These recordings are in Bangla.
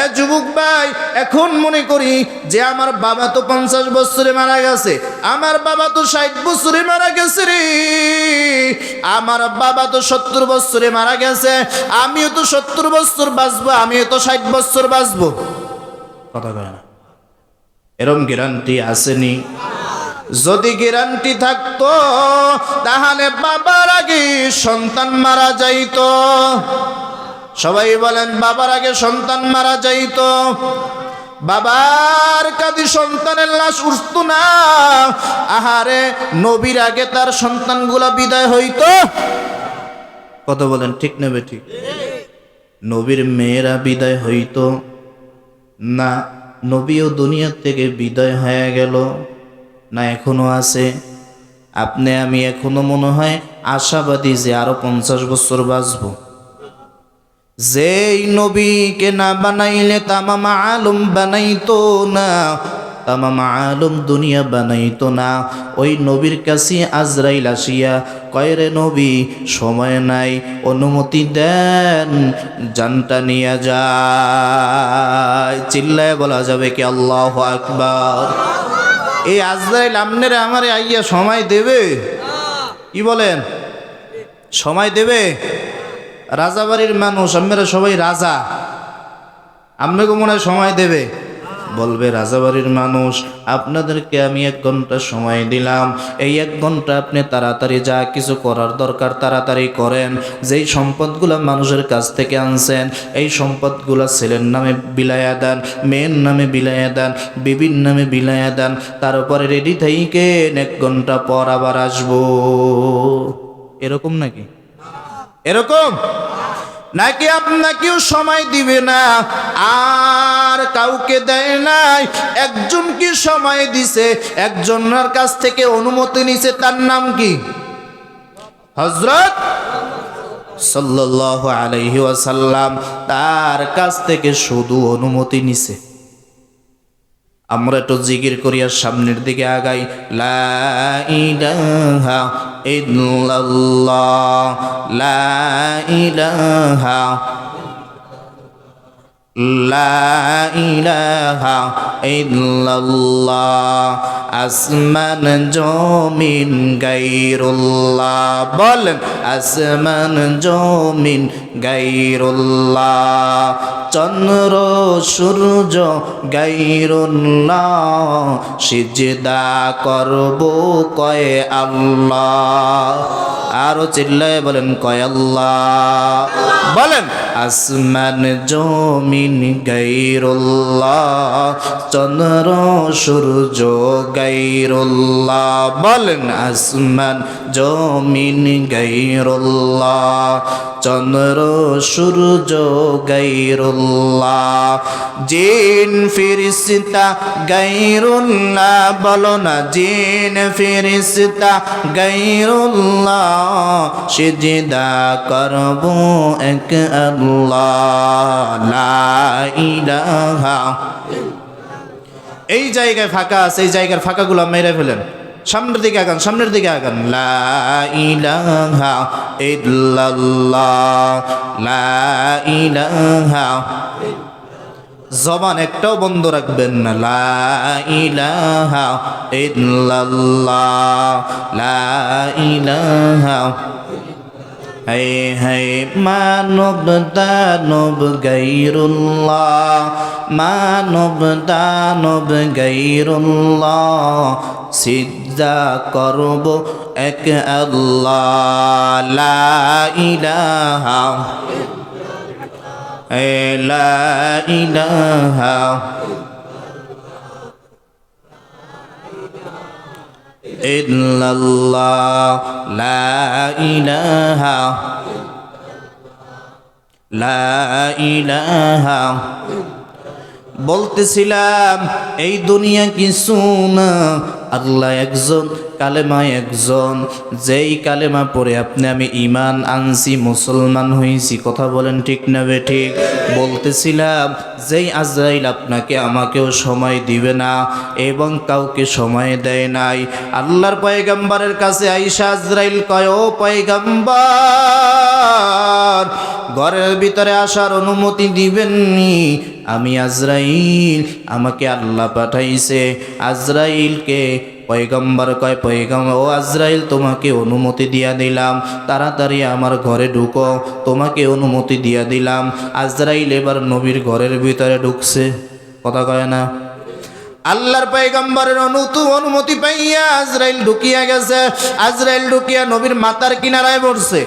এ যুবক ভাই, এখন মনে করি যে আমার বাবা তো 50 বছরে মারা গেছে, আমার বাবা তো 60 বছরে মারা গেছে রে, আমার বাবা তো 70 বছরে মারা গেছে, আমিও তো 70 বছর বাঁচবো, আমিও তো 60 বছর বাঁচবো। কথা কয় না? এরম গ্যারান্টি আসেনি? যদি গ্যারান্টি থাকতো তাহলে বাবার আগে সন্তান মারা যাইতো। সবাই বলেন, বাবার আগে সন্তান মারা যাইতো। বাবার কাঁধে সন্তানের লাশ উঠতো না। আহারে, নবীর আগে তার সন্তানগুলা বিদায় হইতো। কত বলেন, ঠিক নেবে? ঠিক। নবীর মেয়েরা বিদায় হইতো না? নবীও দুনিয়া থেকে বিদায় হয়ে গেল না? এখনো আছে? আপনি আমি এখনো মনে হয় আশাবাদী যে আরো 50 বছর বাঁচবো। যেই নবীকে না বানাইলে তামাম আলম বানাইতো না, তামাম আলম দুনিয়া বানাইতো না। ওই নবীর কাছে আজরাইল আসিয়া কয়, রে নবী, সময় নাই, অনুমতি দেন, জানটা নিয়ে যায়। চিল্লায় বলা যাবে কি আল্লাহু আকবার? এই আজরাইল আমনেরে আমারে আইয়া সময় দেবে? কি বলেন, সময় দেবে? রাজাবাড়ির মানুষ, আমরা সবাই রাজা, আপনাকে মনে হয় সময় দেবে? বলবে, রাজাবাড়ির মানুষ, আপনাদেরকে আমি 1 ঘন্টা সময় দিলাম, এই 1 ঘন্টা আপনি তাড়াতাড়ি যা কিছু করার দরকার তাড়াতাড়ি করেন। যেই সম্পদগুলা মানুষের কাছ থেকে আনছেন, এই সম্পদগুলা ছেলের নামে বিলাইয়া দেন, মেয়ের নামে বিলাইয়া দেন, বিবির নামে বিলাইয়া দেন, তারপরে রেডি থেকে 1 ঘন্টা পর আবার আসবো। এরকম নাকি? এরকম নাকি? আপনাকেও সময় দিবে না, আর কাউকে দেয় নাই। একজনকে সময় দিছে, একজনের কাছ থেকে অনুমতি নিছে, তার নাম কি? হযরত সাল্লাল্লাহু আলাইহি ওয়াসাল্লাম। তার কাছ থেকে শুধু অনুমতি নিছে। আমরা একটু জিকির করিয়া সামনের দিকে আগাই। লা ইলাহা ইল্লাল্লাহ, লা ইলাহা, লা ইলাহা ইল্লাল্লাহ, আসমান জমিন গায়রুল্লাহ। বলেন, আসমান জমিন গায়রুল্লাহ, চন্দ্র সূর্য গায়রুল্লাহ, সিজদা করব কয় আল্লাহ। আরো চিল্লায় বলেন, কয় আল্লাহ। বলেন, আসমান জমিন গায়রুল্লাহ, চন্দ্র সূর্য গায়রুল্লাহ। বলেন, আসমান জমিন গায়রুল্লাহ, চন্দ্র সূর্য গায়রুল্লাহ, জিন ফেরেশতা গায়রুল্লাহ। বলো না, জিন ফেরেশতা গায়রুল্লাহ, সিজদা করব এক আল্লাহ, লা ইলাহা। এই জায়গায় ফাঁকা আছে, এই জায়গার ফাঁকাগুলো মেরে ফেলেন। সামনের দিকে আগান, সামনের দিকে আগান। লা ইলাহা ইল্লাল্লাহ, লা ইলাহা। জবান একটাও বন্ধ রাখবেন না। লা ইলাহা ইল্লাল্লাহ, লা ইলাহা। হায় হায়, মানব দানব গায়রুল্লাহ, মানব দানব গায়রুল্লাহ, সিজদা করব এক আল্লাহ, লা ইলাহা, লা ইলাহা ইল্লাল্লাহ, লা ইলাহা, লা ইলাহা। বলতেছিলাম এই দুনিয়া কিছু না, আল্লাহ একজন, কালেমা একজন। যেই কালেমা পড়ে আপনি আমি ঈমান আনছি, মুসলমান হয়েছি। কথা বলেন ঠিক না বেঠিক? বলতেছিলাম যেই আজরাইল আপনাকে আমাকেও সময় দিবে না এবং কাউকে সময় দেয় নাই, আল্লাহর পয়গম্বরের কাছে আইসা আজরাইল কয়, ও পয়গম্বর, ঘরের ভিতরে আসার অনুমতি দিবেননি? আমি আজরাইল, আমাকে আল্লাহ পাঠাইছে। আজরাইলকে পয়গম্বর কয়, পয়গম্বর, ও আজরাইল, তোমাকে অনুমতি দিয়া দিলাম, তাড়াতাড়ি আমার ঘরে ঢুকো, তোমাকে অনুমতি দিয়া দিলাম। আজরাইল এবার নবীর ঘরের ভিতরে ঢুকছে। কথা কয় না? আল্লাহর পয়গম্বরের অনুমতি পাইয়া আজরাইল ঢুকিয়া গেছে। আজরাইল ঢুকিয়া নবীর মাথার কিনারায় বসছে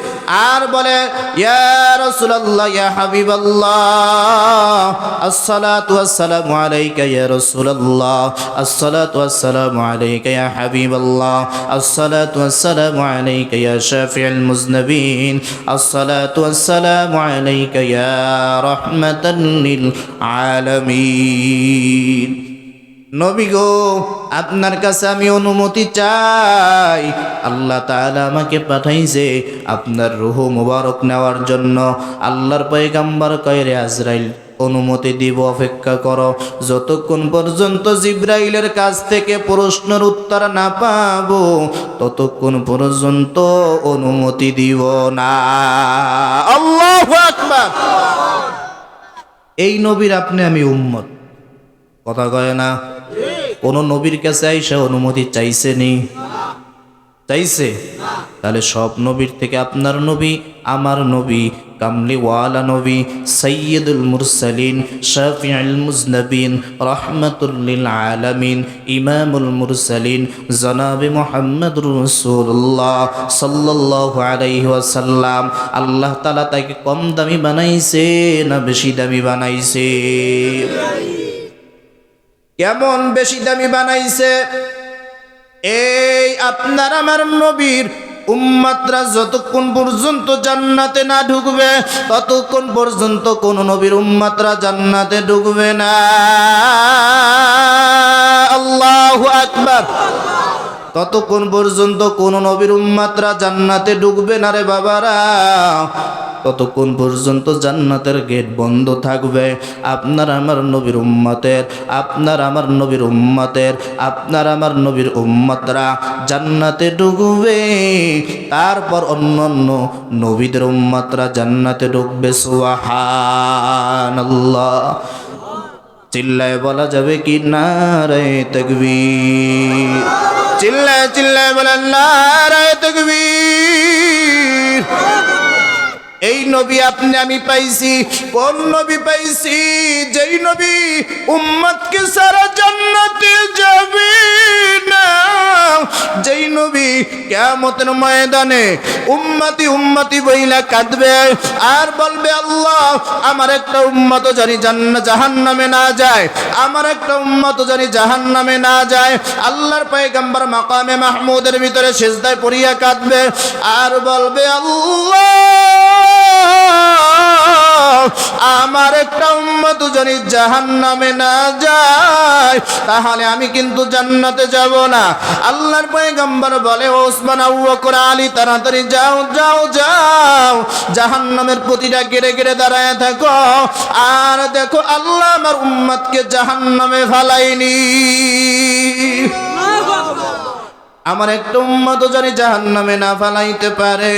আর বলে, ইয়া রাসূলুল্লাহ, ইয়া হাবিবাল্লাহ, আসসালাতু ওয়াসসালামু আলাইকা ইয়া রাসূলুল্লাহ, আসসালাতু ওয়াসসালামু আলাইকা ইয়া হাবিবাল্লাহ, আসসালাতু ওয়াসসালামু আলাইকা ইয়া শাফিউল মুজনিবিন, আসসালাতু ওয়াসসালামু আলাইকা ইয়া রাহমাতাল লিল আলামিন। নবী গো, আপনার কাছে আমি অনুমতি চাই। আল্লাহ তাআলা আমাকে পাঠাইছে আপনার রূহ মুবারক নেওয়ার জন্য। আল্লাহর পয়গম্বর কয়, রে আজরাইল, অনুমতি দিব, অপেক্ষা করো। যতক্ষণ পর্যন্ত জিব্রাইলের কাছ থেকে প্রশ্নের উত্তর না পাবো ততক্ষণ পর্যন্ত অনুমতি দিব না। আল্লাহু আকবার। এই নবীর আপনি আমি উম্মত। কথা কয় না? কোন নবীর কাছে আইসা অনুমতি চাইছে নি? চাইছে? তাহলে সব নবীর থেকে আপনার নবী, আমার নবী, কামলিওয়ালা নবী, সাইয়্যিদুল মুরসালিন, শাফিউল মুজনিবিন, রাহমাতুল লিল আলামিন, ইমামুল মুরসালিন, জনাবে মুহাম্মদুর রাসূলুল্লাহ সাল্লাল্লাহু আলাইহি ওয়াসাল্লাম। আল্লাহ তাআলা তাকে কম দামি বানাইছে না বেশি দামি বানাইছে? কেমন বেশি দামি বানাইছে? এই আপনার আমার নবীর উম্মতরা যতক্ষণ পর্যন্ত জান্নাতে না ঢুকবে ততক্ষণ পর্যন্ত কোন নবীর উম্মতরা জান্নাতে ঢুকবে না। আল্লাহু আকবার। ততক্ষণ পর্যন্ত কোন নবীর উম্মতরা জান্নাতে ঢুকবে না রে বাবারা। ততক্ষণ পর্যন্ত জান্নাতের গেট বন্ধ থাকবে। আপনার আমার নবীর উম্মতের, আপনার আমার নবীর উম্মতের, আপনার আমার নবীর উম্মতরা জান্নাতে ঢুকবে। তারপর অন্যান্য নবীদের উম্মতরা জান্নাতে ঢুকবে। সুবহানাল্লাহ। চিল্লায় বলা যাবে কি নারে তাকবীর? চিল্লায় চিল্লায় বলেন নারে তাকবীর। এই নবী আপনি আমি পাইছি। কোন নবী পাইছি? যেই নবী উম্মতকে সারা জান্নাতে যাবে না। যেই নবী কিয়ামতের ময়দানে উম্মতি উম্মতি বইলা কাঁদবে আর বলবে, আল্লাহ, আমার একটা উম্মত জানি জাহান্নামে না যায়, আমার একটা উম্মত জানি জাহান্নামে না যায়। আল্লাহর পয়গম্বর মাকামে মাহমুদের ভিতরে সিজদায় পড়িয়া কাঁদবে আর বলবে, আল্লাহ, আমার একটা উম্মত যদি জাহান্নামে না যায় তাহলে আমি কিন্তু জান্নাতে যাব না। আল্লাহর পয়গম্বর বলে, ওসমান, আবু বকর, আলী, তাড়াতাড়ি যাও যাও যাও, জাহান্নামের প্রতিটা গেড়ে গেড়ে দাঁড়ায় থাকো আর দেখো আল্লাহ আমার উম্মতকে জাহান্নামে ফালাইনি। আমার একটা উম্মত জানি জাহান্নামে না ফালাইতে পারে।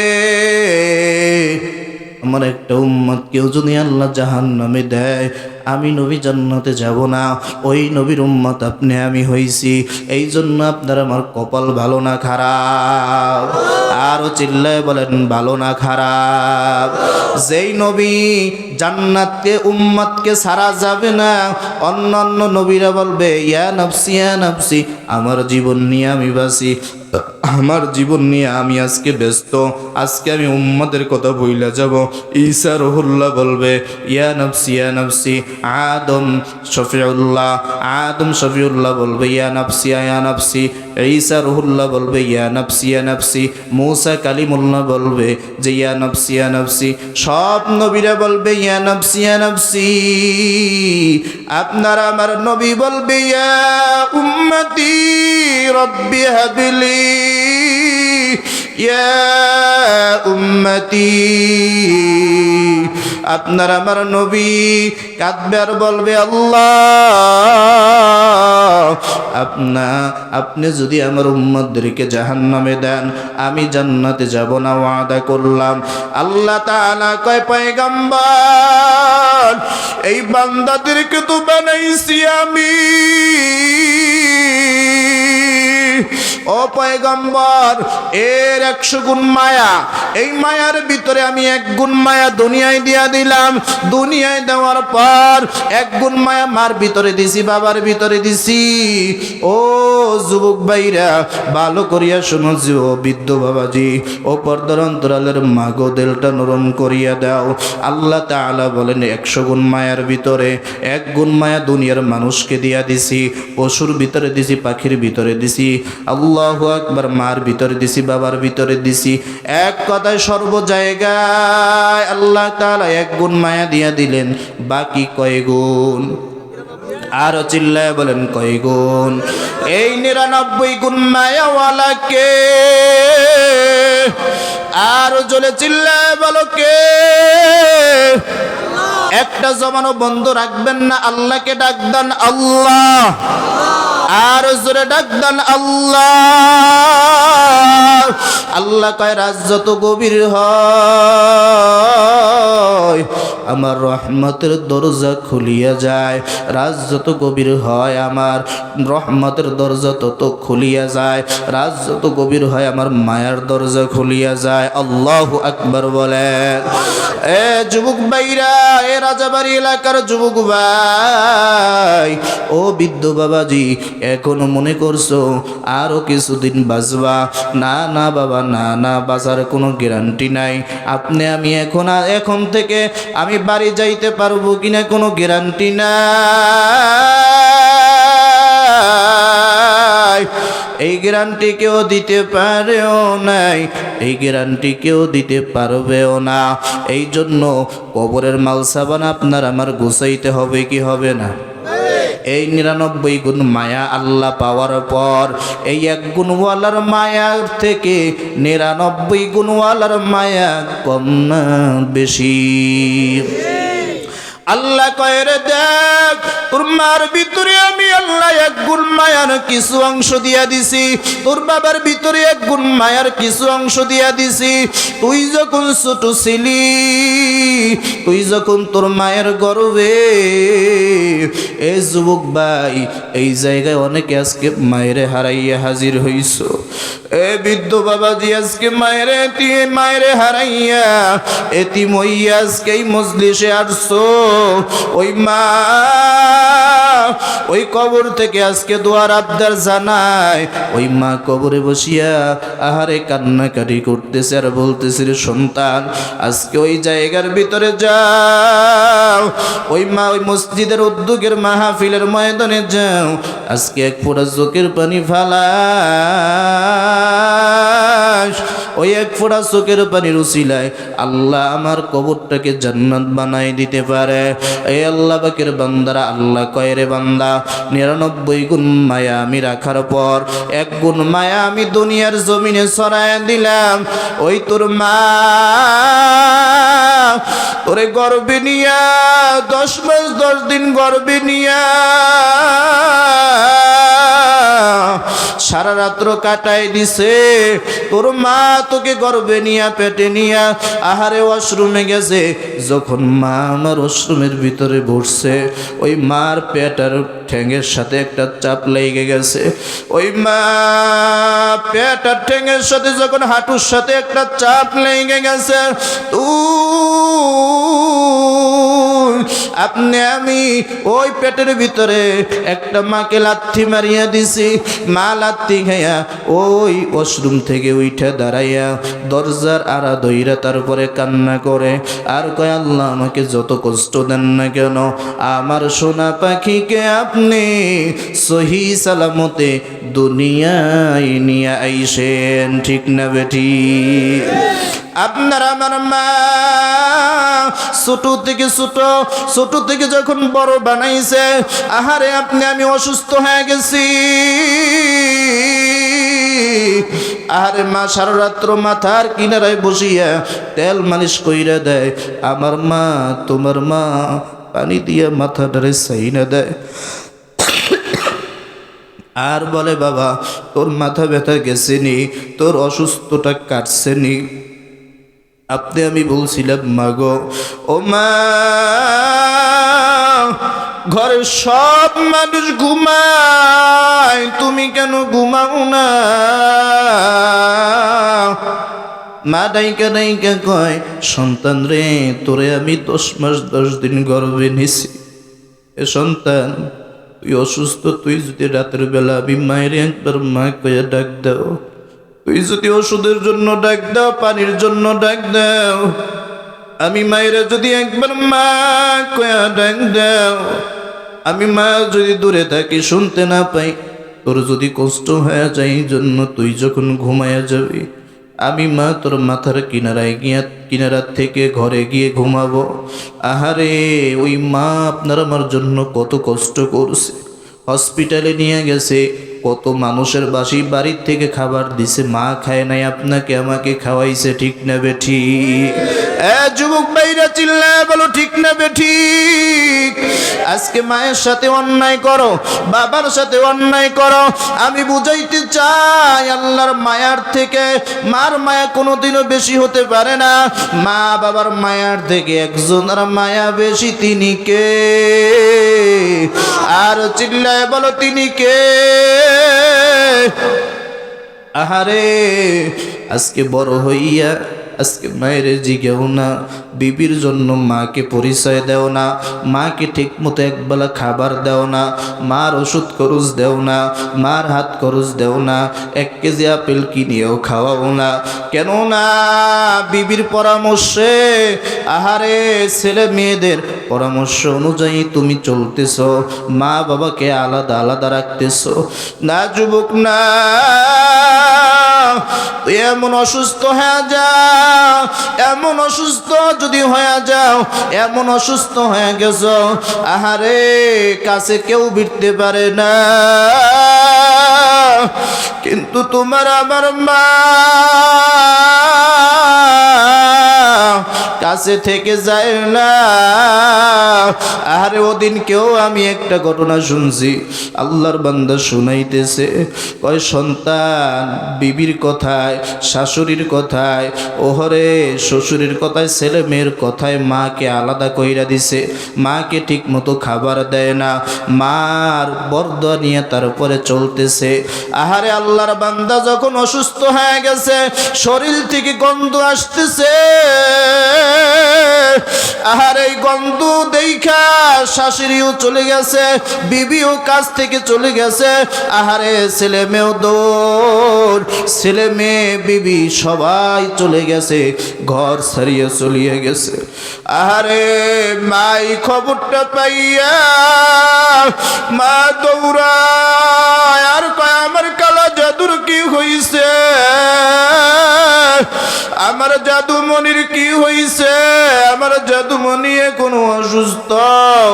আমার একটা উম্মত কেউ যদি আল্লাহ জাহান্নামে দেয়, আমি নবী জান্নাতে যাব না। ওই নবীর উম্মত আপনি আমি হইছি। এই জন্য আপনার আমার কপাল ভালো না খারাপ? আরো চিল্লায় বলেন, ভালো না খারাপ? যেই নবী জান্নাতকে উম্মতকে ছাড়া যাবে না, অন্যান্য নবীরা বলবে, ইয়া নফসি ইয়া নফসি, আমার জীবন নিয়ে আমি বাঁচি, আমার জীবন নিয়ে আমি আজকে ব্যস্ত, আজকে আমি উম্মতের কথা ভুইলা যাব। ঈসা রুহুল্লাহ বলবে ইয়া নফসি ইয়া নফসি। আদম শফিউল্লাহ বলবে ইয়া নফসি ইয়া নফসি। ঈসা রুহুল্লাহ বলবে ইয়া নফসি ইয়া নফসি। মূসা কালিমুল্লাহ বলবে যে ইয়া নফসি ইয়া নফসি। সব নবীরা বলবে ইয়া নফসি ইয়া নফসি। আপনার আমার নবী বলবে ইয়া উম্মতি রব্বি হাবলি ইয়া উম্মতি। আপনার আমার নবী কাঁদবে আর বলবে আল্লাহ আপনি যদি আমার উম্মতদেরকে জাহান্নামে দেন আমি জান্নাতে যাব না ওয়াদা করলাম। আল্লাহ তাআলা কয় পয়গম্বর এই বান্দাদেরকে তো বানাইছি আমি। ও পয়গম্বর এর 100 গুণ মায়া, এই মায়ার ভিতরে আমি 1 গুণ মায়া দুনিয়ায় দিয়া দিলাম। দুনিয়ায় দেওয়ার পর 1 গুণ মায়া মার ভিতরে দিছি, বাবার ভিতরে দিছি। ও যুবক ভাইরা ভালো করিয়া শোনো, যে ও বৃদ্ধ বাবাজি, ও পর্দার অন্তরালের মাগো দিলটা নরম করিয়া দাও। আল্লাহ তাআলা বলেন 100 গুণ মায়ার ভিতরে 1 গুণ মায়া দুনিয়ার মানুষকে দিয়া দিছি, পশুর ভিতরে দিছি, পাখির ভিতরে দিছি, আল্লাহু আকবার, মার ভিতরে দিছি, বাবার ভিতরে দিছি। এক কথায় সর্ব জায়গায় আল্লাহ তাআলা 1 গুণ মায়া দিয়া দিলেন। বাকি কয় গুণ? আরো চিল্লায় বলেন কয় গুণ? এই 99 গুণ মায়াওয়ালাকে আরো জোরে চিল্লায় বলো কে? একটা জমানো বন্ধ রাখবেন না, আল্লাহকে ডাক দেন আল্লাহ। আর জোরে ডাক দেন আল্লাহ। আল্লাহ কয় রাত যত গভীর হয় আমার রহমতের দরজা খুলিয়া যায়। রাত যত গভীর হয় আমার রহমতের দরজা তত খুলিয়া যায়। রাত যত গভীর হয় আমার মায়ার দরজা খুলিয়া যায়। আল্লাহু আকবার বলেন। এ যুবক ভাইরা, এ রাজাবাড়ি এলাকার যুবক ভাই, ও বৃদ্ধ বাবাজি, এখনো মনে করছো আরো কিছুদিন বাঁচবা? না না বাবা, না না, বাঁচার কোনো গ্যারান্টি নাই। আপনি আমি এখন থেকে আমি বাড়ি যাইতে পারবো কিনা কোনো গ্যারান্টি নাই। এই গ্যারান্টি কেউ দিতে পারেও নাই, এই গ্যারান্টি কেউ দিতে পারবেও না। এই জন্য কবরের মালসাবান আপনার আমার গুছাইতে হবে কি হবে না? এই 99 গুণ মায়া আল্লাহ পাওয়ার পর এই 1 গুণওয়ালার মায়ার থেকে 99 গুণওয়ালার মায়া কম না বেশি? আল্লাহ কয় রে দেখ, তোর মার ভিতরে আমি আল্লাহ 1 গুণ মায়ার কিছু অংশ দিয়া দিছি, তোর বাবার ভিতরে 1 গুণ মায়ার কিছু অংশ দিয়া দিছি। তুই যখন ছোট ছিলি, তুই যখন তোর মায়ের গর্ভে, এ যুবক ভাই, এই জায়গায় অনেকে আজকে মায়েরে হারাইয়া হাজির হইছ। এ বৃদ্ধ বাবাজি, আজকে মায়েরে হারাইয়া এতিম হইয়া আজকে এই মজলিসে আসছো। ওই মা ওই কবর থেকে আজকে দোয়ার আবদার জানায়। ওই মা কবরে বসিয়া আহারে কান্নাকাটি করতেছে আর বলতেছে, রে সন্তান, আজকে ওই জায়গার ভিতরে যাও। ওই মা ওই মসজিদের উদ্যোগের মাহফিলের ময়দানে যাও, আজকে 1 ফোঁটা চোখের পানি ফালাস। ওই 1 ফোঁটা চোখের পানির উসিলায় আল্লাহ আমার কবরটাকে জান্নাত বানাই দিতে পারে। এই আল্লাহ পাকের বান্দারা, আল্লাহ কয় রে বান্দা, 99 গুণ মায়া আমি রাখার পর 1 গুণ মায়া আমি দুনিয়ার জমিনে ছড়ায় দিলাম। ওই তোর মা তোরে গর্বে নিয়া 10 মাস 10 দিন গর্বে নিয়া সারা রাত্র কাটাই দিছে। তোর মা তোকে গর্বে নিয়া পেটে নিয়া আহারে ওয়াশরুমে গেছে। যখন মা আমার ওয়াশরুমের ভিতরে বসছে, ওই মার পেট আর ঠ্যাঙের সাথে একটা চাপ লেগে গেছে। ওই মা পেট আর ঠ্যাঙের সাথে যখন হাঁটুর সাথে একটা চাপ লেগে গেছে, আপনি আমি ওই পেটের ভিতরে একটা মাকে লাথি মারিয়া দিছি, মা লাথি খাইয়া ওই ওয়াশরুম থেকে উঠে দাঁড়াইয়া দরজার আড়া ধইরা তারপরে কান্না করে আর কয়, আল্লাহ আমাকে যত কষ্ট দেন না কেন, আমার সোনা পাখিকে আপনি সহি সালামতে দুনিয়ায় নিয়ে আইসেন। ঠিক না বেটি? আপনার আমার মা ছোট থেকে যখন বড় বানাইছে, আহারে আপনি আমি অসুস্থ হয়ে গেছি, আহারে মা সারা রাত্র মাথার কিনারায় বসিয়া তেল মালিশ কইরা দেয়। আমার মা, তোমার মা পানি দিয়া মাথাটারে সাইনা দেয় আর বলে, বাবা তোর মাথা ব্যথা গেছে নি, তোর অসুস্থটা কাটছে নি। আপনি আমি বলছিলাম, মা গো, ও মা, ঘরের সব মানুষ ঘুমায়, তুমি কেন ঘুমাও না? মা ডাইকা ডাইকা কয়, সন্তান রে, তোরে আমি 10 মাস 10 দিন গর্ভে নিছি। এ সন্তান, তুই অসুস্থ, তুই যদি রাতের বেলা আমি মায়ের একবার মা কয়ে ডাক দাও, তুই যদি ওষুধের জন্য ডাক দাও, পানির জন্য ডাক দাও, আমি মায়েরা যদি একবার মা কয়া ডাক দাও, আমি মা যদি দূরে থাকি, শুনতে না পাই, তোর যদি কষ্ট হয়ে যায়, এই জন্য তুই যখন ঘুমায়া যাবি, আমি মা তোর মাথার কিনারায় গিয়া কিনারার থেকে ঘরে গিয়ে ঘুমাবো। আহারে ওই মা আপনার আমার জন্য কত কষ্ট করছে, হসপিটালে নিয়ে গেছে, কত মানুষের বাড়ির থেকে খাবার দিছে, মা খায় নাই, আপনাকে আমাকে খাওয়াইছে। ঠিক না বেঠি? যুবক ভাইরা চিল্লায় বলো, ঠিক না বেঠি? আজকে মায়ের সাথে অন্যায় করো, বাবার সাথে অন্যায় করো। আমি বুঝাইতে চাই, আল্লাহর মায়ার থেকে মার মায়া কোনোদিনও বেশি হতে পারে না। মা বাবার মায়ার থেকে একজনের মায়া বেশি, তিনি কে? আর চিল্লায় বলো, তিনি কে? আহারে আজকে বড় হইয়া আজকে মায়ের জিগেও না, বিবির জন্য মাকে পরিচয় দেও না, মাকে ঠিক মতো একবেলা খাবার দেও না, মার ওষুধ খরচ দেও না, মার হাত খরচ দেও না, 1 কেজি আপেল কিনিয়েও খাওয়াও না। কেন না? বিবির পরামর্শে, আহারে ছেলে মেয়েদের পরামর্শ অনুযায়ী তুমি চলতেছ, মা বাবাকে আলাদা আলাদা রাখতেছ। না যুবক না, তুই এমন অসুস্থ হয়ে যাও, এমন অসুস্থ যদি হয়ে যাও, এমন অসুস্থ হয়ে গেছ, আহারে কাছে কেউ ভিড়তে পারে না, কিন্তু তোমার আমার মা কাছে থেকে যায় না। আরে ওদিন কেউ আমি একটা ঘটনা শুনছি, আল্লাহর বান্দা শুনাইতেছে, কয় সন্তান বিবির কথায়, শাশুড়ির কথায়, ওহরে শ্বশুরের কথায়, ছেলে মেয়ের কথায় মাকে আলাদা কইরা দিছে, মাকে ঠিক মতো খাবার দেয় না, মার বরদোয়া নিয়ে তারপরে চলতেছে। আহারে আল্লাহর বান্দা যখন অসুস্থ হয়ে গেছে, শরীর থেকে গন্ধ আসতেছে, আহার এই গন্ধ দেখা শাশুড়িও চলে গেছে, বিবিও কাছ থেকে চলে গেছে, আহারে ছেলে মেয়েও দৌড়, ছেলে মেয়ে বিবি সবাই চলে গেছে, ঘর ছাড়িয়ে চলিয়ে গেছে। আহারে মাই খবরটা পাইয়া মা দৌড়ায় আর কয়, আমার কালা জাদুর কি হইছে, আমার জাদুমণির কি হইছে, আমার জাদুমণি এখন অসুস্থ,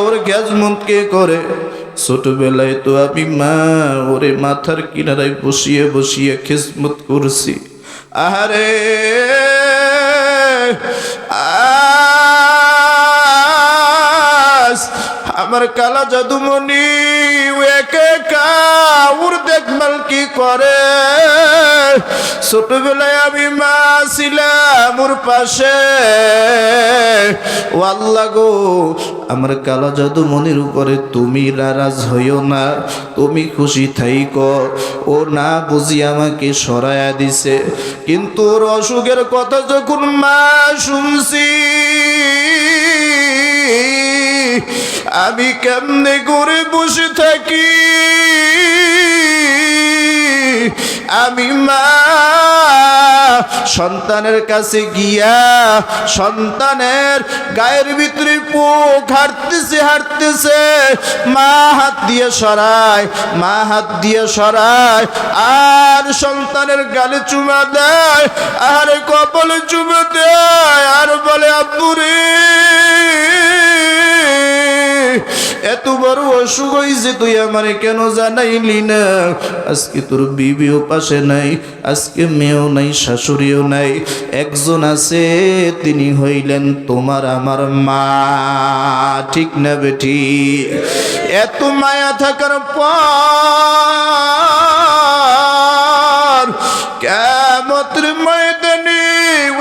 ওর খেজমত কে করে? ছোটবেলায় তো আমি মা ওরে মাথার কিনারায় বসিয়ে বসিয়ে খেজমত করছি। আহারে আমার কালা জাদুমণি একে ওর দেখভাল কি করে? ছোটবেলায় আমি মা ছিলাম ওর পাশে, ও আল্লাহ গো, আমার কালা জাদুমণির উপরে তুমি নারাজ হইও না, তুমি খুশি থাইকো। ও না বুঝি আমাকে সরাইয়া দিছে, কিন্তু ওর অসুখের কথা যখন মা শুনছি, আমি কেমনে করে বসে থাকি? আমি মা সন্তানের কাছে গিয়া সন্তানের গায়ের ভিতরে পোক হাঁটতেছে, মা হাত দিয়ে সরায়, মা হাত দিয়ে সরায়, আর সন্তানের গালে চুমা দেয়, আর কপালে চুমা দেয়, আর বলে আব্বু রে এত বড় অসুখ হয়েছে তুই আমারে কেন জানাইলি না? আজকে তোর বিবিও পাশে নাই, আজকে মেয়েও নাই, শাশুড়িও নাই, একজন আছে, তিনি হইলেন তোমার আমার মা। ঠিক না বেটি? এত মায়া থাকার পর কিয়ামতের ময়দানে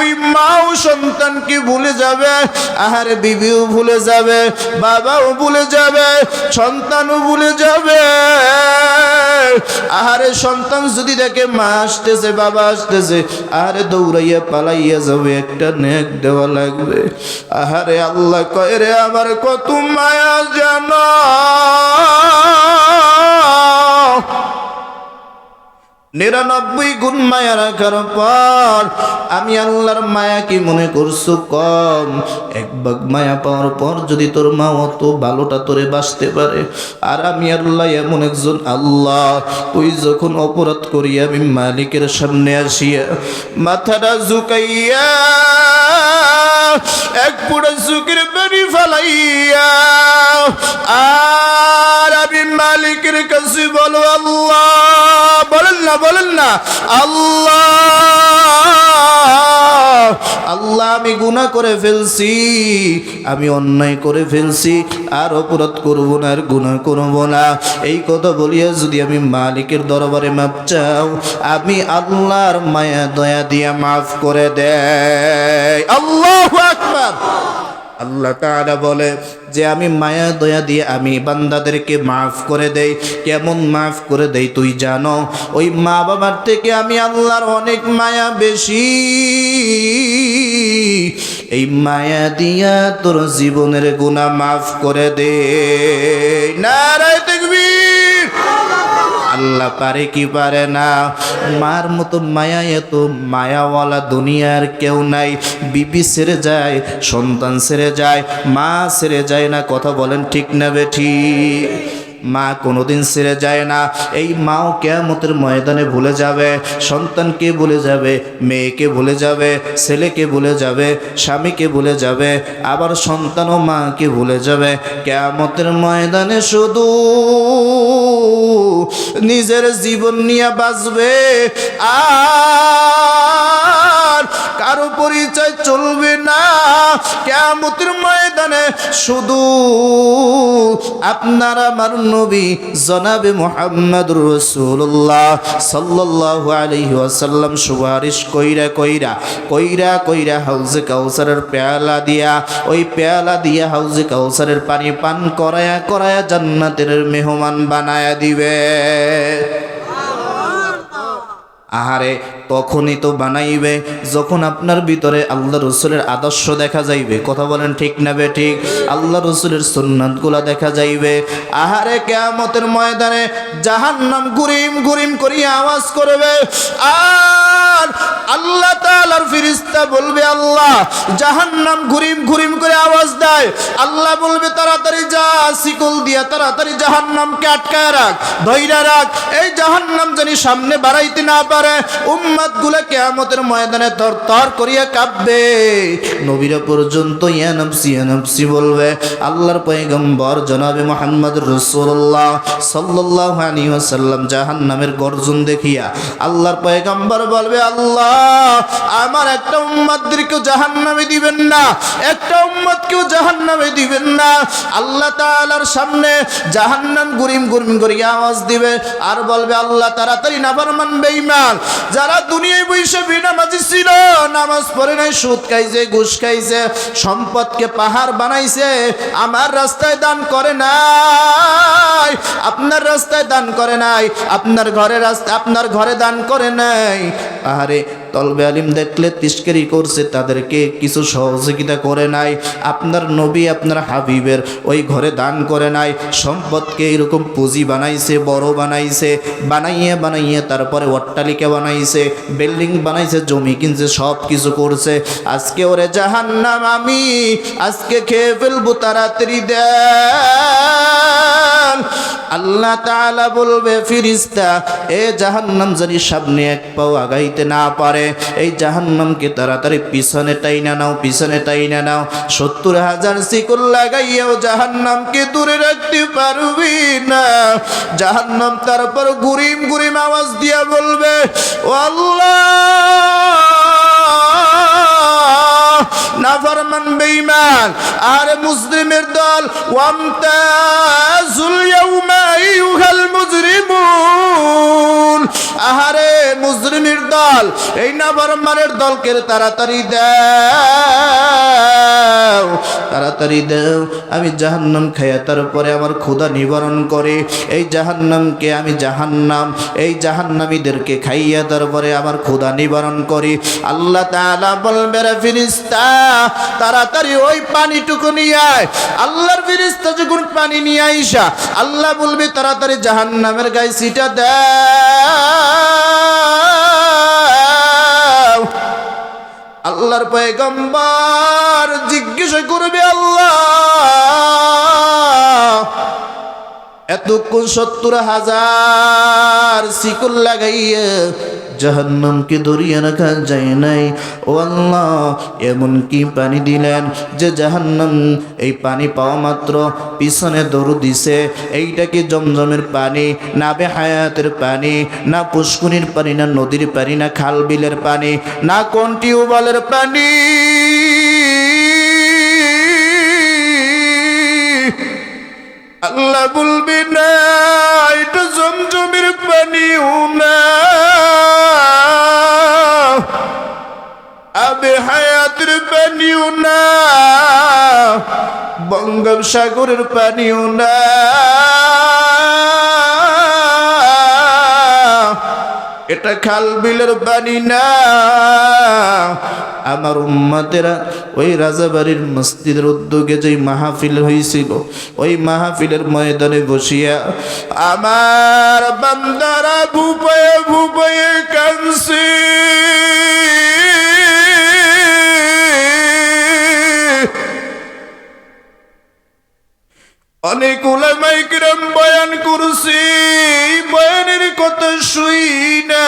ওই মাও সন্তানকে ভুলে যাবে, আহারে বিবিও ভুলে যাবে, বাবাও ভুলে যাবে, সন্তানও ভুলে যাবে। আহারে সন্তান যদি দেখে মা আসতেছে, বাবা আসতেছে, আহারে দৌড়াইয়া পালাইয়া যাবে, একটা নেক দেওয়া লাগবে। আহারে আল্লাহ কয় রে আমার কত মায়া জানো, 99 গুণ মায়া রাখার পর আমি আল্লাহর মায়া কি মনে করছো কম? 1 ভাগ মায়া পাওয়ার পর যদি তোর মা অত ভালোটা তোরে বাঁচতে পারে, আর আমি আল্লাহ এমন একজন আল্লাহ, তুই যখন অপরাধ করি আমি মালিকের সামনে আসিয়া মাথাটা ঝুঁকাইয়া এক পুরো চোখের পানি ফালাইয়া আর আমি মালিকের কাছে বলো আল্লাহ, বলেন না আল্লাহ, আল্লাহ আমি গুনাহ করে ফেলছি, আমি অন্যায় করে ফেলছি, আর অপরাধ করব না, আর গুনাহ করব না। এই কথা বলিয়া যদি আমি মালিকের দরবারে মাপ চাও, আমি আল্লাহর মায়া দয়া দিয়া মাফ করে দেয়। আল্লাহু আকবার। আল্লাহ তাআলা বলে যে আমি মায়া দয়া দিয়ে আমি বান্দাদেরকে মাফ করে দেই। কেমন মাফ করে দেই তুই জানো? ওই মা বাবার থেকে আমি আল্লাহর অনেক মায়া বেশি। এই মায়া দিয়া তোর জীবনের গুনাহ মাফ করে দে। নারায়ে তাকবীর। আল্লাহ পারে কি পারে না? মার মতো মায়া, এত মায়াওয়ালা দুনিয়ার কেউ নাই। বিবি ছেড়ে যায়, সন্তান ছেড়ে যায়, মা ছেড়ে যায় না। কথা বলেন ঠিক না বেঠি? মা কোনোদিন ছেড়ে যায় না। এই মাও কিয়ামতের ময়দানে ভুলে যাবে, সন্তানকে ভুলে যাবে, মেয়েকে ভুলে যাবে, ছেলেকে ভুলে যাবে, স্বামীকে ভুলে যাবে, আবার সন্তান ও মাকে ভুলে যাবে। কিয়ামতের ময়দানে শুধু নিজের জীবন নিয়ে বাঁচবে, আর কারো পরিচয় চলবে না। কিয়ামতের ময়দানে শুধু আপনার আমার নবী জনাবে মুহাম্মদুর রাসূলুল্লাহ সাল্লাল্লাহু আলাইহি ওয়াসাল্লাম সুপারিশ কইরা হাউজে কাউসারের পেয়ালা দিয়া, ওই পেয়ালা দিয়া হাউজে কাউসারের পানি পান করায়া জান্নাতের মেহমান বানায়া দিবে। আহারে তখনই তো বানাইবে যখন আপনার ভিতরে আল্লাহ রসুলের আদর্শ দেখা যাইবে। কথা বলেন ঠিক না বে ঠিক? আল্লাহ রসুলের সুন্নাতগুলা দেখা যাইবে। আহারে কিয়ামতের ময়দানে জাহান্নাম গুরিম গুরিম করিয়া আওয়াজ করবে, আর আল্লাহ তাআলার ফেরেশতা বলবে আল্লাহ, জাহান্নাম গুরিম গুরিম করে আওয়াজ দেয়। আল্লাহ বলবে তাড়াতাড়ি যা, শিকল দিয়া তাড়াতাড়ি জাহান্নামকে আটকায় রাখ, ধইরা রাখ, এই জাহান্নাম জানি সামনে বাড়াইতে না পারে। উম্মতগুলো কিয়ামতের ময়দানে তরতর করিয়া কাঁপবে। নবীরা পর্যন্ত ইয়া নফসি বলবে। আল্লাহর পয়গম্বর জনাবে মুহাম্মদুর রাসূলুল্লাহ সাল্লাল্লাহু আলাইহি ওয়াসাল্লাম জাহান্নামের গর্জন দেখিয়া আল্লাহর পয়গম্বর বলবে, আল্লাহ আমার একটা উম্মতদেরকেও জাহান্নামে দিবেন না, একটা উম্মতকেও জাহান্নামে দিবেন না। আল্লাহ তাআলার সামনে জাহান্নাম গুরিম গুরিম করিয়া আওয়াজ দিবে, আর বলবে আল্লাহ তাড়াতাড়ি নাফরমান বেঈমান যারা দুনিয়ায় বসে বেনামাজি ছিল, নামাজ পড়ে নাই, সুদ খাইছে, ঘুষ খাইছে, সম্পদকে পাহাড় বানাইছে, আমার রাস্তায় দান করে নাই, আপনার রাস্তায় দান করে নাই, আপনার ঘরে দান করে নাই। আরে তলবে আলিম দেখলে তিস্কেরি করছে, তাদেরকে কিছু সহযোগিতা করে নাই। আপনার নবী আপনার হাবিবের ওই ঘরে দান করে নাই, সম্পদকে এরকম পুঁজি বানাইছে, বড় বানাইছে, বানাইয়ে তারপরে অট্টালিকা বানাইছে, বিল্ডিং বানাইছে, জমি কিনছে, সব কিছু করছে। আজকে ওরে জাহান্নাম আমি আজকে খেয়ে ফেলবো, তাড়াতাড়ি দেন। আল্লাহ তাআলা বলবে, ফেরেশতা এ জাহান্নাম জানি সামনে এক পাও আগাইতে না পারে, এই জাহান্নামকে তাড়াতাড়ি পিছনে টাইনা নাও, পিছনে টাইনা নাও। 70,000 শিকল লাগাইয়াও জাহান্নামকে দূরে রাখতে পারবি না। জাহান্নাম তারপর গুরিম গুরিম আওয়াজ দিয়া বলবে, ও আল্লাহ, নাফরমান বেঈমান আর মুসলিমের দল, ওয়ামতাজুল ইয়াউমা আইয়ুহাল মুজরিমুন। আহারে মুজরিমের দল, এই নাফরমানের দলকে তাড়াতাড়ি দাও, তাড়াতাড়ি দাও। আমি জাহান্নাম খাইয়া তারপরে আমার ক্ষুধা নিবারণ করে এই জাহান্নামকে, আমি এই জাহান্নামীদেরকে খাইয়া তারপরে আমার ক্ষুধা নিবারণ করি। আল্লাহ তাআলা বলবে, রে ফেরেশতা তাড়াতাড়ি ওই পানিটুকু নিয়ে আয়। আল্লাহর ফেরেশতা যখন পানি নিয়ে আইসা আল্লাহ বলবে, তাড়াতাড়ি জাহান্নামের গায়ে ছিটা দাও। আল্লাহর পয়গম্বর জিজ্ঞাসা করবে, আল্লাহ এতক্ষণ 70,000 শিকল লাগাইয়া জাহান্নামকে ধরিয়ে রাখা যায় নাই, ও আল্লাহ এমন কি পানি দিলেন যে জাহান্নাম এই পানি পাওয়া মাত্র পিছনে দৌড় দিছে? এইটা কি জমজমের পানি, না বেহায়াতের পানি, না পুষ্করির পানি, না নদীর পানি, না খাল বিলের পানি, না কোন টিউবওয়েলের পানি? আল্লাহ বলবে, না এটা জমজমের পানিও না, আবে হায়াতের পানিও না, বঙ্গোপসাগরের পানিও না, এটা খাল বিলের পানি না। আমার উম্মতেরা ওই রাজাবাড়ির মসজিদের উদ্যোগে যে মাহফিল হয়েছিল, ওই মাহফিলের ময়দানে বসিয়া আমার বান্দারা ভুপায়ে ভুপায়ে কাঁদছে। অনেক উলামায়ে কিরাম বয়ান করছে, বয়ানের কথা শুই না,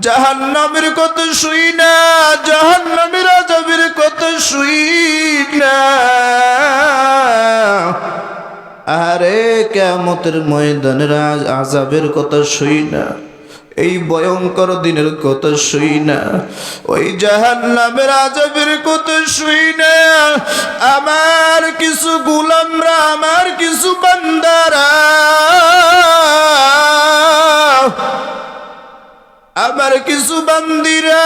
জাহান্নামের কথা শুই না, জাহান্নামের আযাবের কথা শুই না। আরে কিয়ামতের ময়দানের আযাবের কথা শুই না, এই ভয়ঙ্কর দিনের কথা শুই না, ওই জাহান্নামের আযাবের কথা শুই না। আমার কিছু গোলামরা, আমার কিছু বান্দারা, আমার কিছু বান্দিরা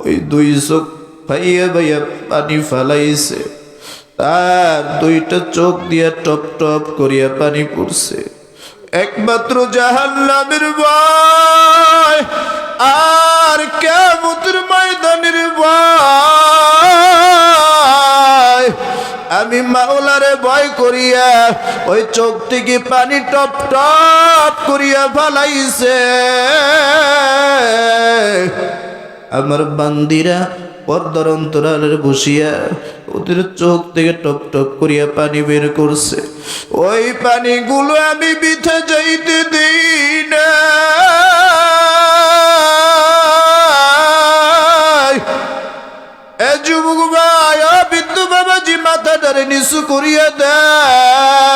ওই দুই চোখ ভাইয়া ভাইয়া পানি ফালাইছে, তার দুইটা চোখ দিয়া টপ টপ করিয়া পানি পড়ছে। একমাত্র জাহান্নামের ভয় আর কিয়ামতের ময়দানের ভয়। আমি মাওলারে ভয় করিয়া ওই চোখ থেকে পানি টপ টপ করিয়া ফালাইছে। আমার বান্দিরা পর্দার অন্তরালের বসিয়া ওদের চোখ থেকে টপ টপ করিয়া পানি বের করছে। ওই পানিগুলো আমি বিথা যাইতে দিই না। এ যুবক ভাই, বৃদ্ধ বাবাজি, মাথাটারে নিচু করিয়া দাও,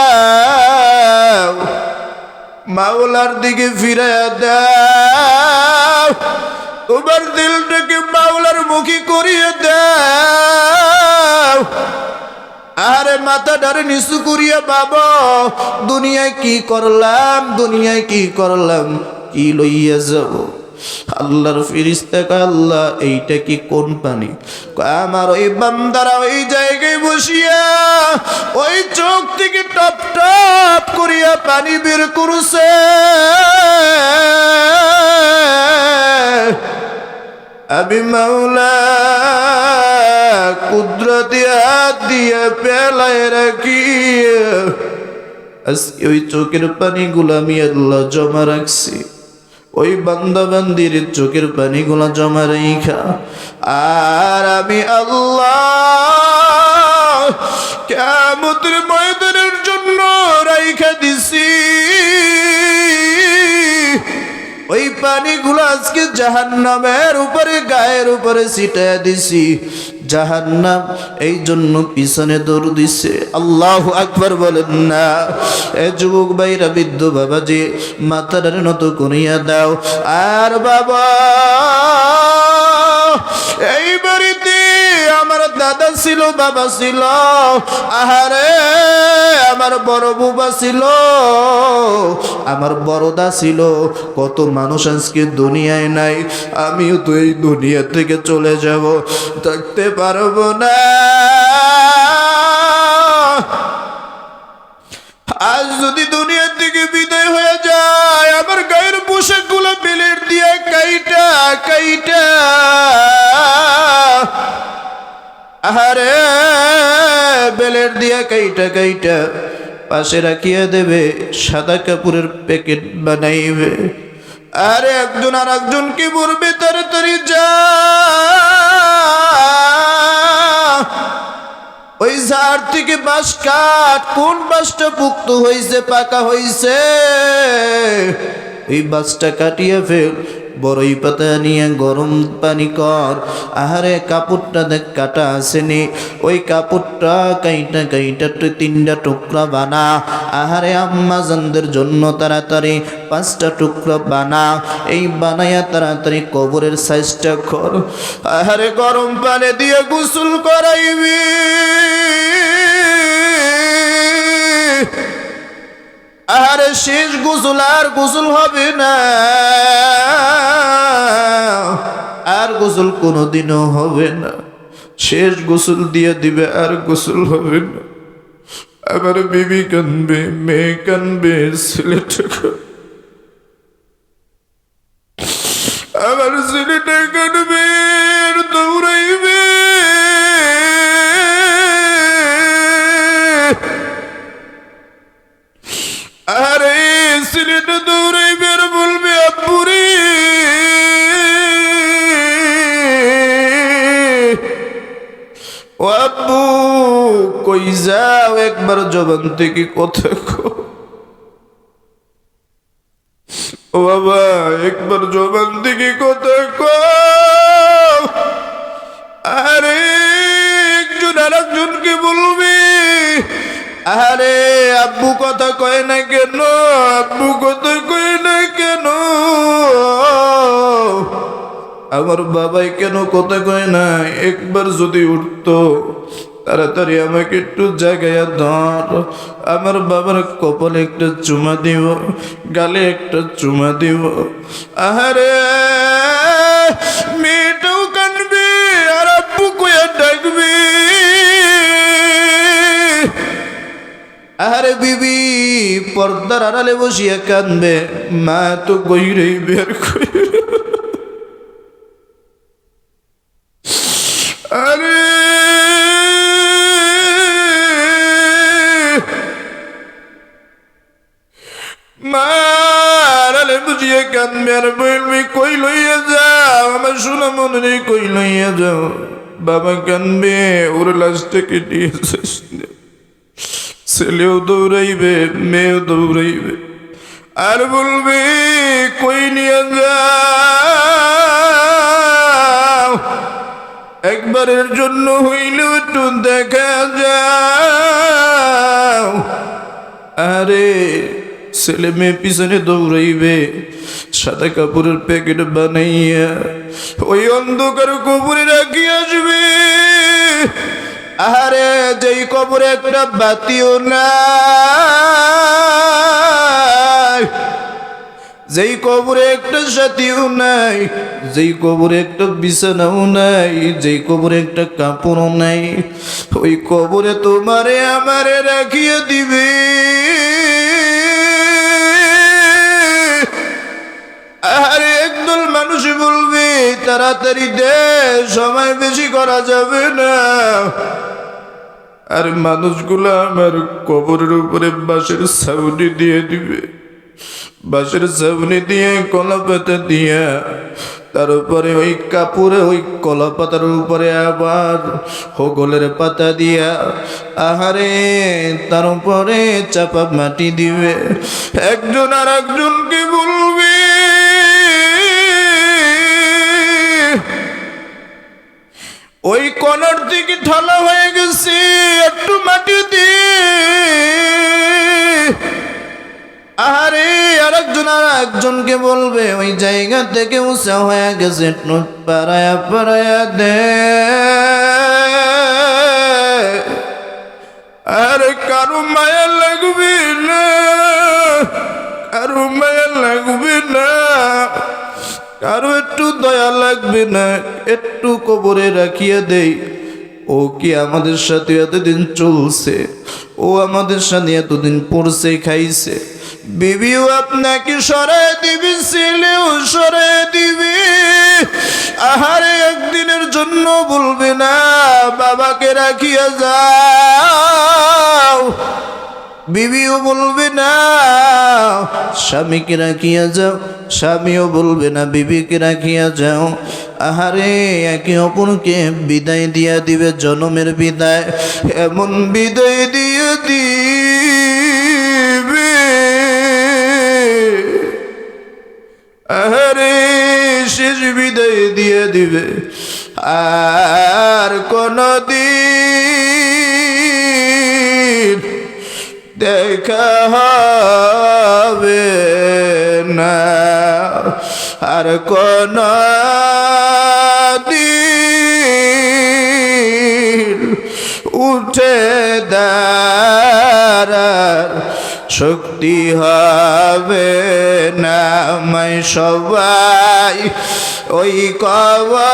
মাওলার দিকে ফিরাইয়া দাও, তোমার দিলটাকে মাওলার মুখী করিয়ে দাও। আরে মাথাটারে নিচু করিয়া বাবা, দুনিয়ায় কি করলাম, দুনিয়ায় কি করলাম, কি লইয়া যাব, আল্লাহর ফেরেশতা কয় আল্লাহ এইটা কি কোন পানি? কয় আমার ওই বান্দারা ওই জায়গায় বসিয়া ওই চোখ থেকে টপ টপ করিয়া পানি বের করছে। আমি মাওলা কুদরতি হাত দিয়ে পেলায় রাখি আজকে ওই চোখের পানিগুলো আমি আল্লাহ জমা রাখছি। ওই বান্দা বান্দির চোখের পানিগুলো জমা রাখা আর আমি আল্লাহ কিয়ামতের ময়দানের জন্য রাইখা দিছি। ওই পানিগুলো আজকে জাহান্নামের উপরে গায়ের উপরে ছিটায়া দিছি। জাহান্নাম এই জন্য পিছনে দৌড় দিছে। আল্লাহু আকবার বলেন না। এ যুবক ভাইরা, বৃদ্ধ বাবাজি, মাথার নত করিয়া দাও। আর বাবা, এই বাড়িতে আমার দাদা ছিল, বাবা ছিল, আহারে আমার বড় বুবা ছিল, আমার বড়দা ছিল। কত মানুষ আজকে দুনিয়ায় নাই। আমিও তো এই দুনিয়া থেকে চলে যাব, থাকতে পারবো না। আজ যদি দুনিয়া থেকে বিদায় হয়ে যায়, আমার গায়ের পোশাকগুলো বেলের দিয়ে কাইটা কাইটা আহারে বেলের দিয়া কাইটা কাইটা পাশে রাখিয়া দেবে, সাদা কাপড়ের প্যাকেট বানাইবে। আর একজন আর একজনকে বলবে তাড়াতাড়ি যা, ওই ঝাড় থেকে বাঁশ কাট, কোন বাঁশটা পুক্ত হয়েছে, পাকা হয়েছে, ওই বাঁশটা কাটিয়ে ফেল, বড়ই পাতা নিয়ে গরম পানি কর। আহারে কাপড়টা দেখ কাটা আসেনি, ওই কাপড়টা কাইটা কাইটা তিনটা টুকরা বানা। আহারে আম্মা জানদের জন্য তাড়াতাড়ি 5টা টুকরা বানা। এই বানাইয়া তাড়াতাড়ি কবরের সাইজটা কর। আহারে গরম পানি দিয়ে গোসল করাইবি। আহারে শেষ গোসল, আর গোসল হবে না, আর গোসল কোনোদিনও হবে না। শেষ গোসল দিয়ে দিবে, আর গোসল হবে না। আমার বিবি কানবে, মেয়ে কানবে, ছেলেটা আমার ছেলেটা কানবে, দৌড়াইবে। আরে ছেলেটা দৌড়াইবে আর বলবে আব্বুরে ও আব্বু কই যাও, একবার জবান থেকে কথা কও। ও বাবা একবার জবান থেকে কথা কও। আরে একজন আর একজনকে বলবে আরে আব্বু কথা কয় না কেন, আব্বু কথা কয় না কেন, আমার বাবাই কেন কথা কয় না। একবার যদি উঠতো তাড়াতাড়ি আমাকে একটু জাগাইয়া ধর, আমার বাবার কপালে একটা চুমা দিব, গালে একটা চুমা দিব। আহারে মেয়েটাও কানবে আর আব্বু কয়া ডাকবে। আরে বিবি পর্দার আড়ালে বসিয়া কানবে, মা তো গইরেই বের কইরে। আরে মা আড়ালে বসিয়া কানবে আর বলবে কই লইয়া যাও, আমার শোনা মনে নেই, কই লইয়া যাও। বাবা কানবে, ওর লাশটাকে নিয়ে যাস। ছেলেও দৌড়াইবে, মেয়েও দৌড়াইবে আর বলবে কই নিয়ে যাও, একবারের জন্য হইলেও একটু দেখা যাও। আরে ছেলে মেয়ে পিছনে দৌড়াইবে, সাদা কাপড়ের প্যাকেট বানাইয়া ওই অন্ধকার কবরে রাখি আসবে। আরে যেই কবরে একটা বাতিও নাই, যেই কবরে একটা সাথীও নাই, যেই কবরে একটা বিছানাও নাই, যেই কবরে একটা কাপড়ও নাই, ওই কবরে তোমারে আমারে রাখিয়ে দিবে। আর একদল মানুষ বলবে তাড়াতাড়ি দে, সময় বেশি করা যাবে না। আর মানুষগুলো আমার কবরের উপরে বাঁশের ছাউনি দিয়ে দিবে, বাঁশের ছাউনি দিয়ে কলা পাতা দিয়া, তার উপরে ওই কাপড়ে ওই কলা পাতার উপরে আবার হোগলের পাতা দিয়া, আহারে তার উপরে চাপা মাটি দিবে। একজন আর একজনকে বলবে ওই কনার দিকে ঢালা হয়ে গেছে, একটু মাটি দিয়ে। আরে আরেকজন আর একজনকে বলবে ওই জায়গা থেকে উঁচা হয়ে গেছে, একটু পাড়ায়া পাড়ায়া দে। আরে কারো মায়া লাগবে না, কারো মায়া লাগবে না, কারো একটু দয়া লাগবে না, একটু কবরে রাখিয়া দেই। ও কি আমাদের সাথে এতদিন চলছে, ও আমাদের সাথে এতদিন পড়ছে খাইছে। বিবিও আপনাকে সরাই দিবি, ছেলেও সরাই দিবি। আহারে একদিনের জন্য বলবে না বাবাকে রাখিয়া যাও, বিবিও বলবে না স্বামীকে রাখিয়া যাও, স্বামীও বলবে না বিবিকে রাখিয়া যাও। আহারে একে অপরকে বিদায় দিয়া দিবে, জনমের বিদায়, এমন বিদায় দিয়ে দিবে। আহারে শেষ বিদায় দিয়ে দিবে, আর কোনদিন দেখা হবে না, আর কোন দিন উঠে দাঁড়ার শক্তি হবে না। আমি সবাই ওই কবর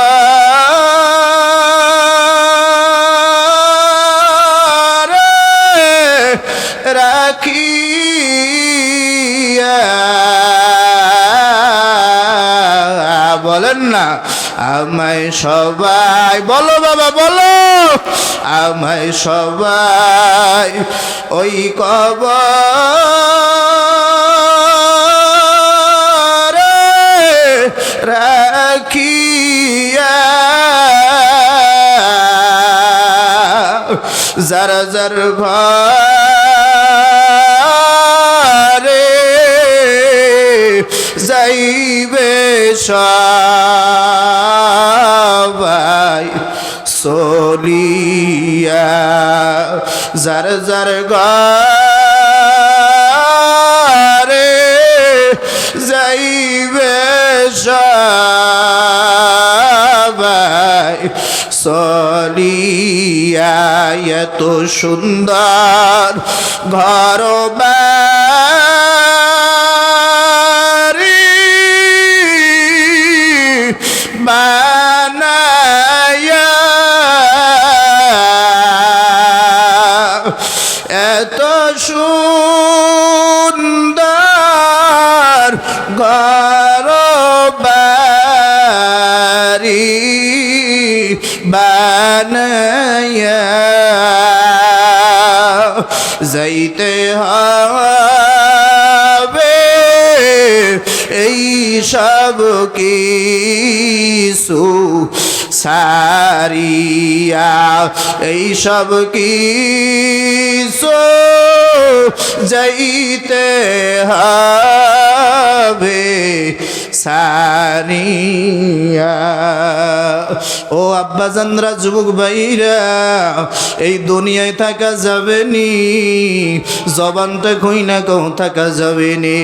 রাখিয়া, বলেন না আমায় সবাই, বলো বাবা বলো, আমায় সবাই ওই কবর রাখিয়া, যারা যার ঘরে যাইবে সবাই চলিয়া, যার যার ঘরে যাইবে সবাই চলিয়া। এত সুন্দর ঘর বাড়ি বানায়া, এত সুন্দর ঘর বাড়ি বানায়া, যাইতে হবে এই সব কিছু সারিয়া, এই সব কিছু যাইতে হবে সানিয়া। ও আব্বাজানরা, যুবক ভাইরা, এই দুনিয়ায় থাকা যাবে নি, জবানটা কই না কও থাকা যাবে নি।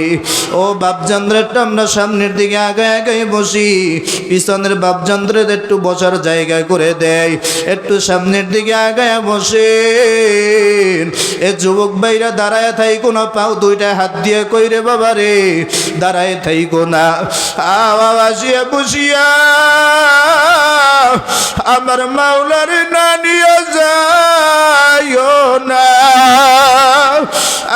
ও বাপজানরা, আমরা সামনের দিকে আগায় আগায় বসি, পিছনের বাপজানদের একটু বসার জায়গা করে দেয়, একটু সামনের দিকে আগায় বসে। এ যুবক ভাইরা দাঁড়ায় থাইকো না, পাও দুইটা হাত দিয়ে কইরে বাবা রে দাঁড়ায় থাইকো না, বসিয়া বসিয়া আমার মাওলার না নিয়ে যাইও না।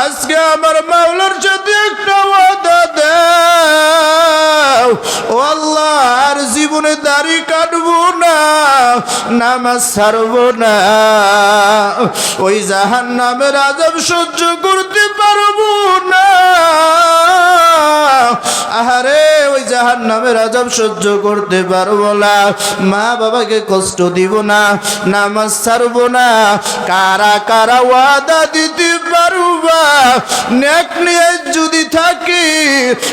আজকে আমার মাওলার সাথে একটা ওয়াদা দাও, ও আল্লাহ আর জীবনে দাড়ি কাটবো না, নামাজ ছাড়বো না, ওই জাহান্নামের আযাব সহ্য করতে পারবো না। আহারে, ওই জাহান্নামের আযাব সহ্য করতে পারবো না, মা বাবাকে কষ্ট দিব না, নামাজ ছাড়বো না। কারা কারা ওয়াদা দিতে পারবা? নেক নিয়ে যদি থাকি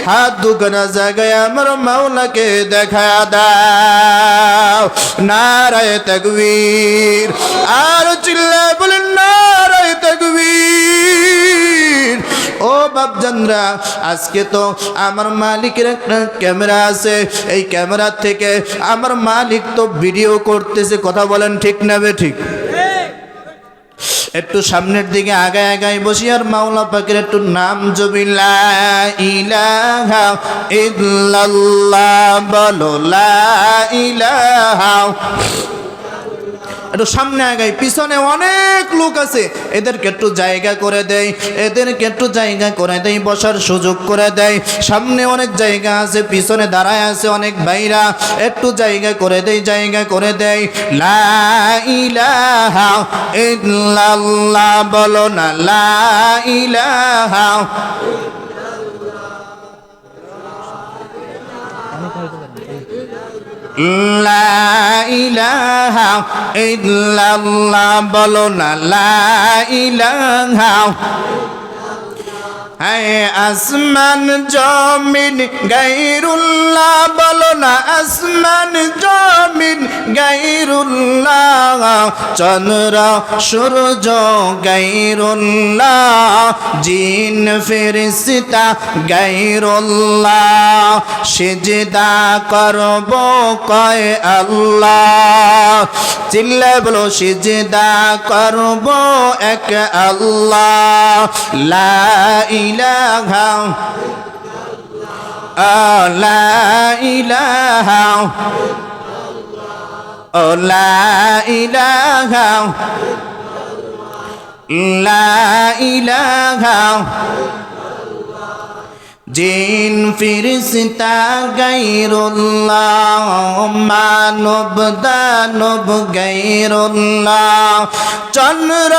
হাত দুখানা জায়গায় আমার মাওলাকে দেখা দাও। নারায়ে তাকবীর, আর চিল্লায় বলেন নারায়ে তাকবীর। ও বাপজানরা, আজকে তো আমার মালিকের একটা ক্যামেরা আছে, এই ক্যামেরা থেকে আমার মালিক তো ভিডিও করতেছে, কথা বলেন ঠিক না বে ঠিক? একটু সামনের দিকে আগায় আগায় বসি আর মাওলা পাকের একটু নাম জপি, লা ইলাহা ইল্লাল্লাহ বলো, লা ইলাহা। একটু সামনে আগাই, পিছনে অনেক লোক আছে, এদেরকে একটু জায়গা করে দেয়, এদেরকে একটু জায়গা করে দেয়, বসার সুযোগ করে দেয়। সামনে অনেক জায়গা আছে, পিছনে দাঁড়ায় আছে অনেক ভাইরা, একটু জায়গা করে দেয়, জায়গা করে দেয়। লা ইলাহা ইল্লাল্লাহ বলো না, লা ইলাহা। লা ইলাহা ইল্লাল্লাহ বলো না, লা ইলাহা। হ্যাঁ, আসমান জমিন গায়রুল্লাহ বলো না, আসমান জমিন গায়রুল্লাহ, চন্দ্র সূর্য গায়রুল্লাহ, জিন ফেরেশতা গায়রুল্লাহ, সিজদা করব কয় আল্লাহ। চিল্লায় বলো, সিজদা করব এক আল্লাহ। লা ইলাহা, লা ইলাহা, লা ইলাহা, লা ইলাহা। জিন ফেরেশতা গায়রুল্লাহ, মানব দানব গায়রুল্লাহ, চন্দ্র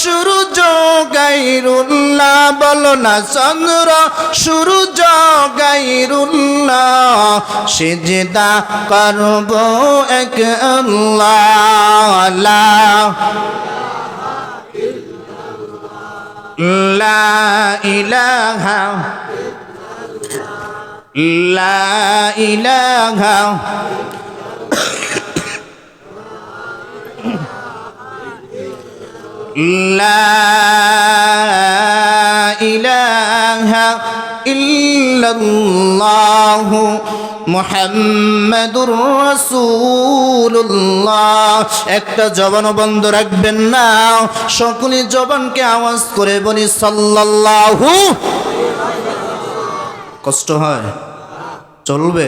সূর্য গায়রুল্লাহ বলো না, চন্দ্র সূর্য গায়রুল্লাহ, সিজদা করব এক আল্লাহ। লা ইলাহা, লা ইলাহা, লা ইলাহা ইল্লাল্লাহু মুহাম্মাদুর রাসূলুল্লাহ। একটা জবানও বন্ধ রাখবেন না, সকলে জবানকে আওয়াজ করে বলি সাল্লাল্লাহু। কষ্ট হয়? চলবে?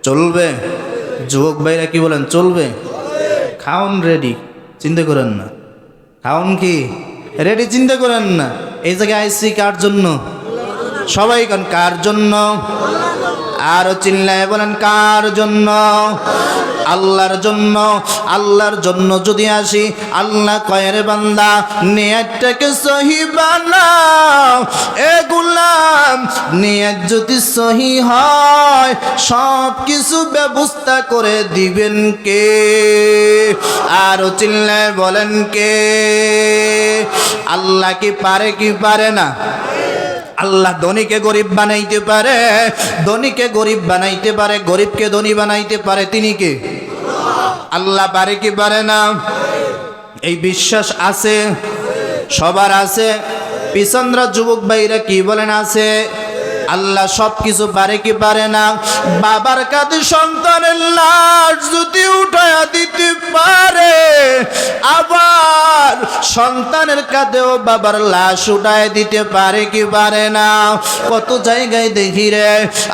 চলবে? যুবক ভাইরা কি বলেন, চলবে? খাওন রেডি, চিন্তা করেন না। খাওন কি রেডি, চিন্তা করেন না। এই জায়গায় আইসি কার জন্য? সবাই কান কার জন্য? আরো চিল্লায় বলেন কার জন্য? আল্লাহর জন্য। আল্লাহর জন্য যদি আসি, আল্লাহ কয়ের বান্দা নিয়তটাকে সহি বানাও। এ গোলাম, নিয়ত যদি সহি হয় সব কিছু ব্যবস্থা করে দিবেন কে? আরো চিল্লায় বলেন কে? আল্লাহ কি পারে কি পারে না? আল্লাহ ধনীকে গরিব বানাইতে পারে, ধনীকে গরিব বানাইতে পারে, গরিবকে ধনী বানাইতে পারে। তিনি কে? আল্লাহ। পারে কি পারে না? এই বিশ্বাস আছে, সবার আছে। পিছনরা যুবক ভাইরা কি বলেন? আছে। আল্লাহ সব কিছু পারে কি পারে না? বাবার কাঁধে সন্তানের লাশ যদি উঠায়া দিতে পারে, আবার সন্তানের কাঁধেও বাবার লাশ উঠায় দিতে পারে কি পারে না? কত জায়গায় দেখি রে,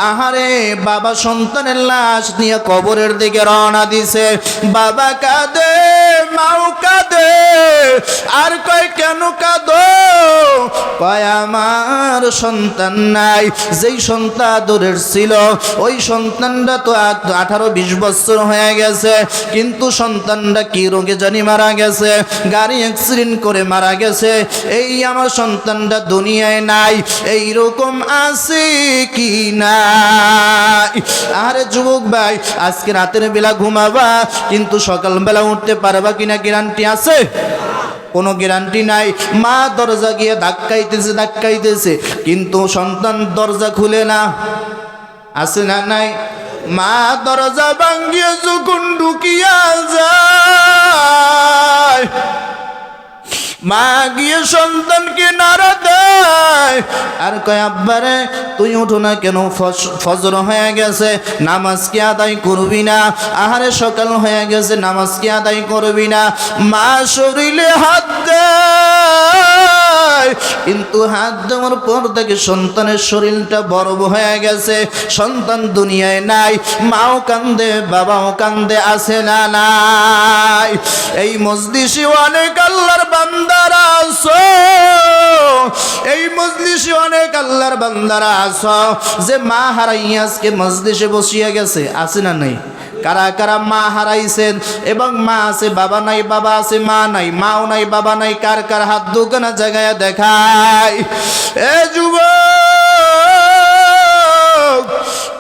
আহারে বাবা সন্তানের লাশ নিয়ে কবরের দিকে রওনা দিছে, বাবা কাঁদে, মাও কাঁদে, আর কয় কেন কাঁদো? কয় আমার সন্তান নাই। যেই সন্তান আদরের ছিল, ওই সন্তানটা তো 18-20 বছর হয়ে গেছে, কিন্তু সন্তানটা কি রোগে জানি মারা গেছে, গাড়ি অ্যাক্সিডেন্ট করে মারা গেছে। এই আমার সন্তানটা দুনিয়ায় নাই। এইরকম আছে কি নাই? আরে যুবক ভাই, আজকে রাতের বেলা ঘুমাবা, কিন্তু সকালবেলা উঠতে পারবা কিনা গ্যারান্টি আছে? কোনো গ্যারান্টি নাই। মা দরজা গিয়ে ধাক্কাইতেছে, কিন্তু সন্তান দরজা খুলে না। আছে না নাই? মা দরজা ভাঙ্গিয়ে যখন ঢুকিয়া যায়, মা গিয়ে সন্তানকে নাড়া দেয়, আর কয় আব্বারে তুই উঠো না কেন? ফজর হয়ে গেছে, নামাজ কি আদায় করবি না? আহারে সকাল হয়ে গেছে, নামাজ কি আদায় করবি না? মা শরীরে হাত দেয়, কিন্তু হাত দেওয়ার পর থেকে সন্তানের শরীরটা বরফ হয়ে গেছে, সন্তান দুনিয়ায় নাই। মাও কান্দে, বাবাও কান্দে। আছে না নাই? এই মজলিসে অনেক আল্লাহর বান্দারা আছো, এই মজলিসে অনেক আল্লাহর বান্দারা আছো যে মা হারাইয়া আজকে মজলিসে বসিয়া গেছে। আছে না নাই? কারা কারা মা হারাইছেন এবং মা আছে, বাবা নাই, বাবা আছে, মা নাই, মাও নাই, বাবা নাই? কার কার হাত দুখানা জায়গায় দেখায়? এ যুবক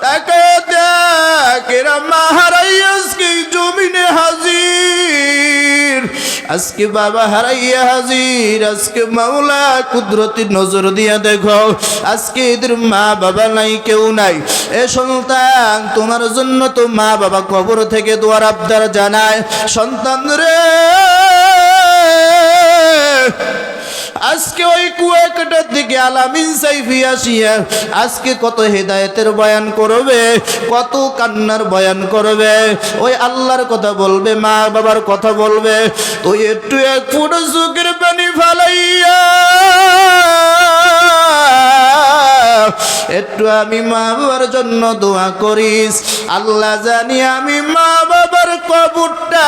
তাকে দেখ, এরা মা হারাইয়া আজকে জমিনে হাজির, আজকে বাবা হারাইয়া হাজির। আজকে মাওলা কুদরতি নজর দিয়া দেখো, আজকে এদের মা বাবা নাই, কেউ নাই। এ সন্তান, তোমার জন্য তো মা বাবা কবর থেকে দোয়ার আবদার জানায়। সন্তান রে, আজকে ওই কুয়াকাটার দিকে আলামিন সাইফি আসিয়া আজকে কত হেদায়েতের বয়ান করবে, কত কান্নার বয়ান করবে, ওই আল্লাহর কথা বলবে, মা বাবার কথা বলবে। তুই একটু এক ফুটো চোখের পানি ফালাইয়া একটু আমি মা বাবার জন্য দোয়া করিস। আল্লাহ জানি আমি মা বাবার কবরটা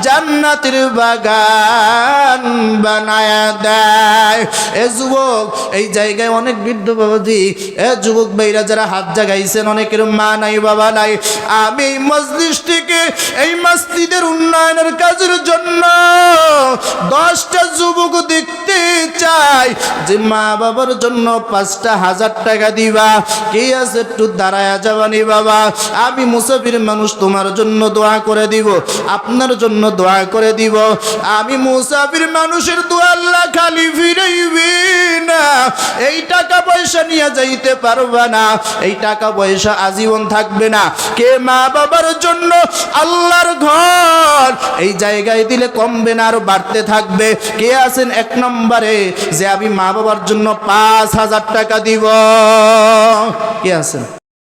জান্নাতের বাগান বানায়া দেয়। এ যুবক, এই জায়গায় অনেক বৃদ্ধ বাবাজি, এ যুবক ভাইরা যারা হাত জাগাইছেন, অনেকের মা নাই, বাবা নাই। আমি এই মজলিস থেকে এই মসজিদের উন্নয়নের কাজের জন্য 10টা যুবক দেখতে চাই যে মা বাবার জন্য 5,000 টাকা দিবা। কে আছে একটু দাঁড়ায়া যাবানি? বাবা আমি মুসাফির মানুষ, তোমার জন্য দোয়া করে দিব, আপনার জন্য দোয়া করে দিব। আমি মুসাফির মানুষের দোয়া আল্লাহ খালি ফিরাইবি না। এই টাকা পয়সা নিয়ে যাইতে পারবা না, এই টাকা পয়সা আজীবন থাকবে না। কে মা বাবার জন্য আল্লাহর ঘর এই জায়গায় দিলে কমবে না, আর বাড়তে থাকবে? কে আছেন 1 নম্বরে যে আমি মা বাবার জন্য 5,000 টাকা দিব? কে আছেন?